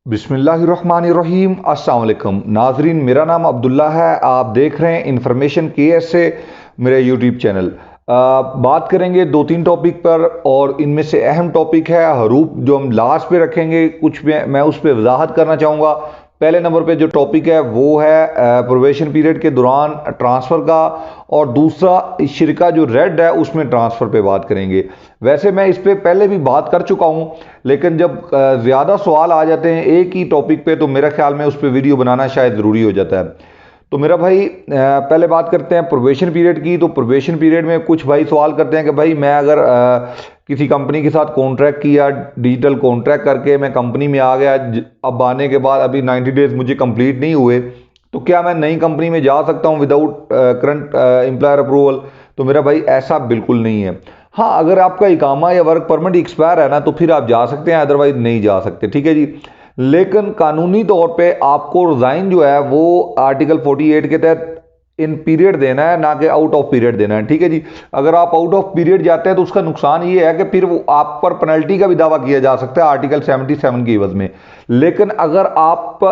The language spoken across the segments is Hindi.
बिस्मिल्लाहिर्रहमानिर्रहीम। अस्सलाम वालेकुम नाजरीन, मेरा नाम अब्दुल्ला है। आप देख रहे हैं इन्फॉर्मेशन केएस से मेरे यूट्यूब चैनल। बात करेंगे दो तीन टॉपिक पर और इनमें से अहम टॉपिक है हरूफ जो हम लास्ट पे रखेंगे। कुछ मैं उस पर वजाहत करना चाहूँगा। पहले नंबर पे जो टॉपिक है वो है प्रोबेशन पीरियड के दौरान ट्रांसफ़र का, और दूसरा शिरका जो रेड है उसमें ट्रांसफ़र पे बात करेंगे। वैसे मैं इस पे पहले भी बात कर चुका हूँ, लेकिन जब ज़्यादा सवाल आ जाते हैं एक ही टॉपिक पे तो मेरा ख्याल में उस पर वीडियो बनाना शायद ज़रूरी हो जाता है। तो मेरा भाई पहले बात करते हैं प्रोबेशन पीरियड की। तो प्रोबेशन पीरियड में कुछ भाई सवाल करते हैं कि भाई मैं अगर किसी कंपनी के साथ कॉन्ट्रैक्ट किया, डिजिटल कॉन्ट्रैक्ट करके मैं कंपनी में आ गया, अब आने के बाद अभी 90 डेज मुझे कंप्लीट नहीं हुए, तो क्या मैं नई कंपनी में जा सकता हूं विदाउट करंट एम्प्लॉयर अप्रूवल? तो मेरा भाई ऐसा बिल्कुल नहीं है। हाँ, अगर आपका इकामा या वर्क परमिट एक्सपायर है ना तो फिर आप जा सकते हैं, अदरवाइज नहीं जा सकते। ठीक है जी। लेकिन कानूनी तौर पे आपको रिजाइन जो है वो आर्टिकल 48 के तहत इन पीरियड देना है, ना कि आउट ऑफ पीरियड देना है। ठीक है जी। अगर आप आउट ऑफ पीरियड जाते हैं तो उसका नुकसान ये है कि फिर वो आप पर पेनल्टी का भी दावा किया जा सकता है आर्टिकल 77 की एवज में। लेकिन अगर आप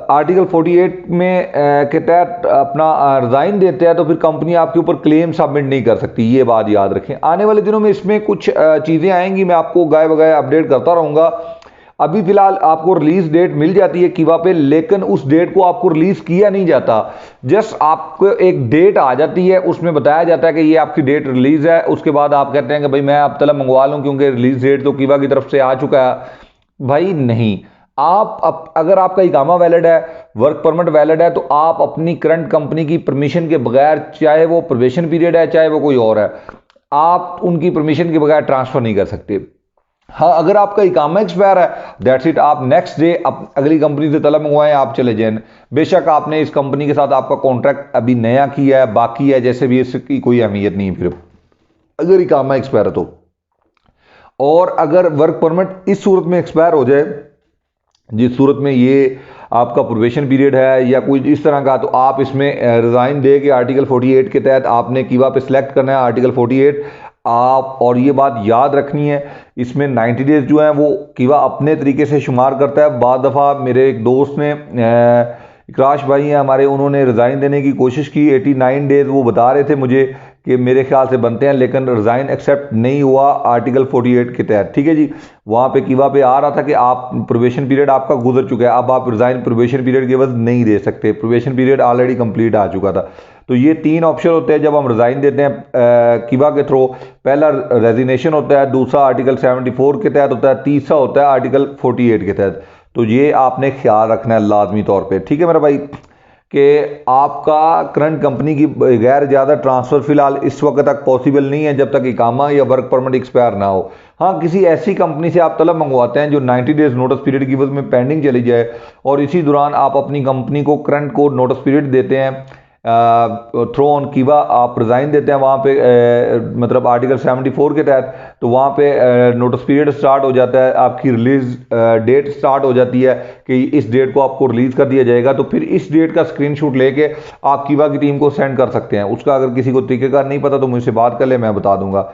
आर्टिकल 48 में के तहत अपना रिजाइन देते हैं तो फिर कंपनी आपके ऊपर क्लेम सबमिट नहीं कर सकती। ये बात याद रखें। आने वाले दिनों में इसमें कुछ चीज़ें आएंगी, मैं आपको गाय बगाए अपडेट करता रहूँगा। अभी फिलहाल आपको रिलीज डेट मिल जाती है किवा पे, लेकिन उस डेट को आपको रिलीज किया नहीं जाता। जस्ट आपको एक डेट आ जाती है, उसमें बताया जाता है कि ये आपकी डेट रिलीज है। उसके बाद आप कहते हैं कि भाई मैं अब तलब मंगवा लूं क्योंकि रिलीज डेट तो किवा की तरफ से आ चुका है। भाई नहीं, आप अगर आपका इकामा वैलिड है, वर्क परमिट वैलिड है, तो आप अपनी करंट कंपनी की परमिशन के बगैर, चाहे वो प्रोबेशन पीरियड है चाहे वो कोई और है, आप उनकी परमिशन के बगैर ट्रांसफर नहीं कर सकते। हाँ, अगर आपका इकामा एक्सपायर है, दैट्स इट, आप नेक्स्ट डे अगली कंपनी से तलब मंगवाएं, आप चले जाएं। बेशक आपने इस कंपनी के साथ आपका कॉन्ट्रैक्ट अभी नया किया है, बाकी है, जैसे भी, इसकी कोई अहमियत नहीं है फिर अगर इकामा एक्सपायर है तो। और अगर वर्क परमिट इस सूरत में एक्सपायर हो जाए जिस सूरत में ये आपका प्रोबेशन पीरियड है या कोई इस तरह का, तो आप इसमें रिज़ाइन दे के आर्टिकल 48 के तहत आपने कीवा पे सिलेक्ट करना है आर्टिकल 48 आप। और ये बात याद रखनी है, इसमें 90 डेज जो हैं वो कीवा अपने तरीके से शुमार करता है। बाद दफ़ा मेरे एक दोस्त ने इकराश भाई हैं हमारे, उन्होंने रिज़ाइन देने की कोशिश की, 89 डेज वो बता रहे थे मुझे कि मेरे ख्याल से बनते हैं, लेकिन रिज़ाइन एक्सेप्ट नहीं हुआ आर्टिकल 48 के तहत। ठीक है जी। वहाँ पे कीवा पे आ रहा था कि आप प्रोबेशन पीरियड आपका गुजर चुका है, अब आप रिज़ाइन प्रोबेशन पीरियड के एवज नहीं दे सकते, प्रोबेशन पीरियड ऑलरेडी कंप्लीट आ चुका था। तो ये तीन ऑप्शन होते हैं जब हम रिज़ाइन देते हैं कीवा के थ्रू। पहला रेजिग्नेशन होता है, दूसरा आर्टिकल 74 के तहत होता है, तीसरा होता है आर्टिकल 48 के तहत। तो ये आपने ख्याल रखना है लाजमी तौर पर। ठीक है मेरा भाई, कि आपका करंट कंपनी की गैर ज़्यादा ट्रांसफ़र फ़िलहाल इस वक्त तक पॉसिबल नहीं है जब तक इकामा या वर्क परमिट एक्सपायर ना हो। हाँ, किसी ऐसी कंपनी से आप तलब मंगवाते हैं जो 90 डेज नोटिस पीरियड की वजह में पेंडिंग चली जाए, और इसी दौरान आप अपनी कंपनी को करंट को नोटिस पीरियड देते हैं थ्रो ऑन कीवा, आप रिज़ाइन देते हैं वहाँ पे मतलब आर्टिकल 74 के तहत, तो वहाँ पे नोटिस पीरियड स्टार्ट हो जाता है, आपकी रिलीज डेट स्टार्ट हो जाती है कि इस डेट को आपको रिलीज़ कर दिया जाएगा। तो फिर इस डेट का स्क्रीनशॉट लेके आप कीवा की टीम को सेंड कर सकते हैं। उसका अगर किसी को तरीक़ेकार नहीं पता तो मुझसे बात कर ले, मैं बता दूंगा।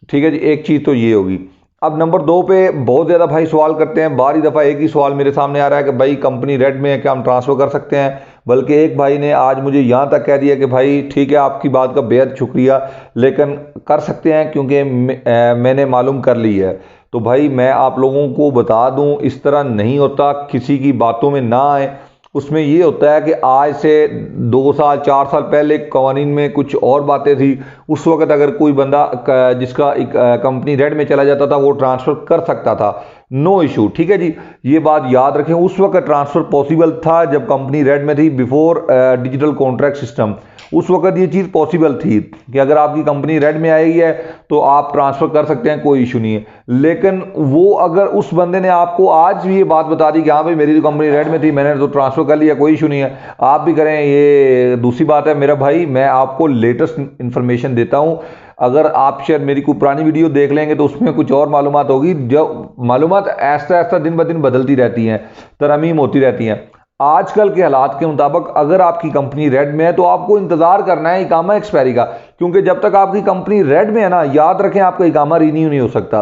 ठीक है जी, एक चीज़ तो ये होगी। अब नंबर 2 पे बहुत ज़्यादा भाई सवाल करते हैं, बारी दफ़ा एक ही सवाल मेरे सामने आ रहा है कि भाई कंपनी रेड में है, क्या हम ट्रांसफ़र कर सकते हैं? बल्कि एक भाई ने आज मुझे यहाँ तक कह दिया कि भाई ठीक है, आपकी बात का बेहद शुक्रिया, लेकिन कर सकते हैं क्योंकि मैंने मालूम कर ली है। तो भाई मैं आप लोगों को बता दूँ, इस तरह नहीं होता, किसी की बातों में ना आए। उसमें ये होता है कि आज से 2 साल 4 साल पहले कवानीन में कुछ और बातें थी। उस वक्त अगर कोई बंदा जिसका एक कंपनी रेड में चला जाता था वो ट्रांसफ़र कर सकता था, नो इशू। ठीक है जी, ये बात याद रखें। उस वक्त ट्रांसफ़र पॉसिबल था जब कंपनी रेड में थी, बिफोर डिजिटल कॉन्ट्रैक्ट सिस्टम। उस वक्त ये चीज़ पॉसिबल थी कि अगर आपकी कंपनी रेड में आई है तो आप ट्रांसफ़र कर सकते हैं, कोई इशू नहीं है। लेकिन वो अगर उस बंदे ने आपको आज भी ये बात बता दी कि हाँ भाई मेरी तो कंपनी रेड में थी, मैंने तो ट्रांसफ़र कर लिया, कोई इशू नहीं है, आप भी करें, ये दूसरी बात है। मेरा भाई मैं आपको लेटेस्ट इन्फॉर्मेशन देता हूँ। अगर आप शायद मेरी कोई पुरानी वीडियो देख लेंगे तो उसमें कुछ और मालूमात होगी, जो मालूमात ऐसा ऐसा दिन ब दिन बदलती रहती हैं, तरमीम होती रहती हैं। आजकल के हालात के मुताबिक अगर आपकी कंपनी रेड में है तो आपको इंतजार करना है इकामा एक्सपायरी का, क्योंकि जब तक आपकी कंपनी रेड में है ना, याद रखें आपका इकामा रिन्यू नहीं हो सकता।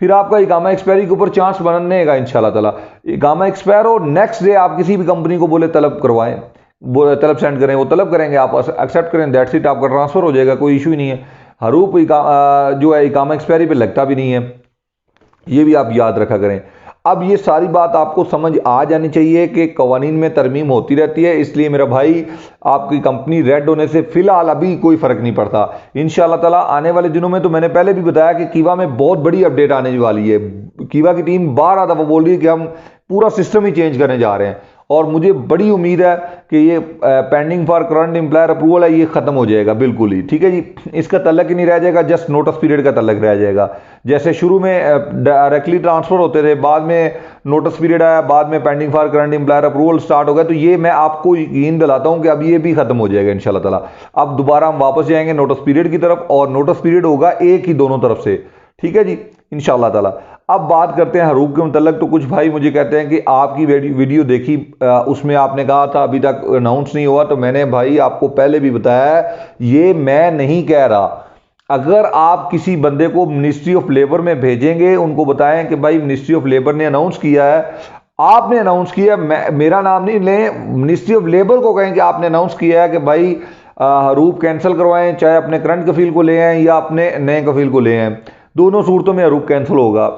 फिर आपका इकामा एक्सपायरी के ऊपर चांस बनने का इंशाल्लाह ताला। इकामा एक्सपायर हो, नेक्स्ट डे आप किसी भी कंपनी को बोले तलब करवाएं, बोले तलब सेंड करें, वो तलब करेंगे, आप एक्सेप्ट करें, दैट्स इट, आपका ट्रांसफर हो जाएगा, कोई इशू ही नहीं है। हरूप जो है इकामा एक्सपायरी पे लगता भी नहीं है, ये भी आप याद रखा करें। अब ये सारी बात आपको समझ आ जानी चाहिए कि कवानीन में तरमीम होती रहती है, इसलिए मेरा भाई आपकी कंपनी रेड होने से फिलहाल अभी कोई फ़र्क नहीं पड़ता। इंशाल्लाह ताला आने वाले दिनों में, तो मैंने पहले भी बताया कि कीवा में बहुत बड़ी अपडेट आने वाली है। कीवा की टीम बार दफ़ा बोल रही है कि हम पूरा सिस्टम ही चेंज करने जा रहे हैं, और मुझे बड़ी उम्मीद है कि ये pending for current employer approval है, ये खत्म हो जाएगा बिल्कुल ही, ठीक है जी। इसका तल्लक ही नहीं रह जाएगा, जस्ट नोटिस पीरियड का तल्लक रह जाएगा। जैसे शुरू में डायरेक्टली ट्रांसफर होते थे, बाद में नोटिस पीरियड आया, बाद में pending for current employer approval start हो गया, तो ये मैं आपको यकीन दिलाता हूं कि अब ये भी खत्म हो जाएगा इंशाल्लाह ताला। अब दोबारा हम वापस जाएंगे नोटिस पीरियड की तरफ, और नोटिस पीरियड होगा एक ही दोनों तरफ से, ठीक है जी, इंशाल्लाह ताला। अब बात करते हैं हरूप के मुतल्लक। तो कुछ भाई मुझे कहते हैं कि आपकी वीडियो देखी, उसमें आपने कहा था अभी तक अनाउंस नहीं हुआ, तो मैंने भाई आपको पहले भी बताया है, ये मैं नहीं कह रहा। अगर आप किसी बंदे को मिनिस्ट्री ऑफ लेबर में भेजेंगे, उनको बताएं कि भाई मिनिस्ट्री ऑफ लेबर ने अनाउंस किया है, आपने अनाउंस किया, मेरा नाम नहीं लें, मिनिस्ट्री ऑफ लेबर को कहें कि आपने अनाउंस किया है कि भाई हरूप कैंसिल करवाएं, चाहे अपने करंट कफील को ले आएं या अपने नए कफील को ले आएं, दोनों सूरतों में हरूप कैंसिल होगा,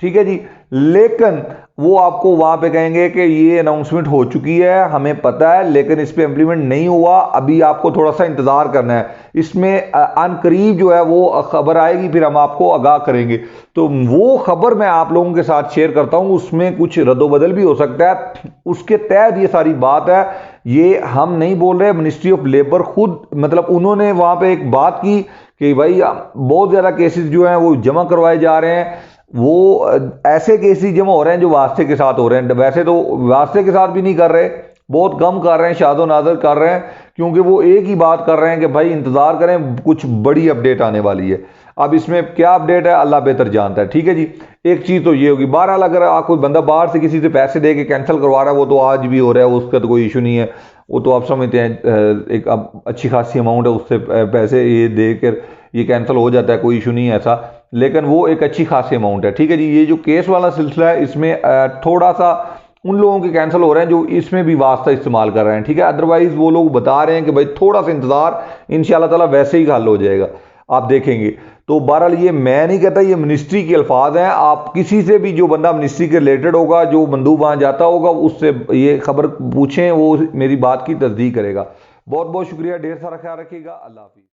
ठीक है जी। लेकिन वो आपको वहां पे कहेंगे कि ये अनाउंसमेंट हो चुकी है, हमें पता है, लेकिन इस पे इंप्लीमेंट नहीं हुआ, अभी आपको थोड़ा सा इंतजार करना है, इसमें अनकरीब जो है वो खबर आएगी, फिर हम आपको आगाह करेंगे। तो वो खबर मैं आप लोगों के साथ शेयर करता हूं, उसमें कुछ रद्दोबदल भी हो सकता है, उसके तहत ये सारी बात है। ये हम नहीं बोल रहे, मिनिस्ट्री ऑफ लेबर खुद, मतलब उन्होंने वहां पे एक बात की कि भाई बहुत ज्यादा केसेस जो हैं वो जमा करवाए जा रहे हैं, वो ऐसे केसेस जमा हो रहे हैं जो वास्ते के साथ हो रहे हैं। वैसे तो वास्ते के साथ भी नहीं कर रहे, बहुत कम कर रहे हैं, शादो नादर कर रहे हैं, क्योंकि वो एक ही बात कर रहे हैं कि भाई इंतजार करें, कुछ बड़ी अपडेट आने वाली है। अब इसमें क्या अपडेट है अल्लाह बेहतर जानता है, ठीक है जी। एक चीज तो ये होगी, बहरहाल अगर आप कोई बंदा बाहर से किसी से पैसे दे के कैंसिल करवा रहा है, वो तो आज भी हो रहा है, उसका तो कोई इशू नहीं है, वो तो आप समझते हैं एक अच्छी खासी अमाउंट है, उससे पैसे ये दे कर ये कैंसिल हो जाता है, कोई इशू नहीं है ऐसा, लेकिन वो एक अच्छी खासी अमाउंट है, ठीक है जी। ये जो केस वाला सिलसिला है, इसमें थोड़ा सा उन लोगों के कैंसिल हो रहे हैं जो इसमें भी वास्ता इस्तेमाल कर रहे हैं, ठीक है। अदरवाइज वो लोग बता रहे हैं कि भाई थोड़ा सा इंतजार, इंशाल्लाह ताला वैसे ही हल हो जाएगा, आप देखेंगे। तो बहरहाल ये मैं नहीं कहता, ये मिनिस्ट्री के अल्फाज हैं। आप किसी से भी, जो बंदा मिनिस्ट्री के रिलेटेड होगा, जो बंदूक वहां जाता होगा, उससे ये खबर पूछें, वो मेरी बात की तस्दीक करेगा। बहुत बहुत शुक्रिया, ढेर सारा ख्याल रखिएगा, अल्लाह हाफिज।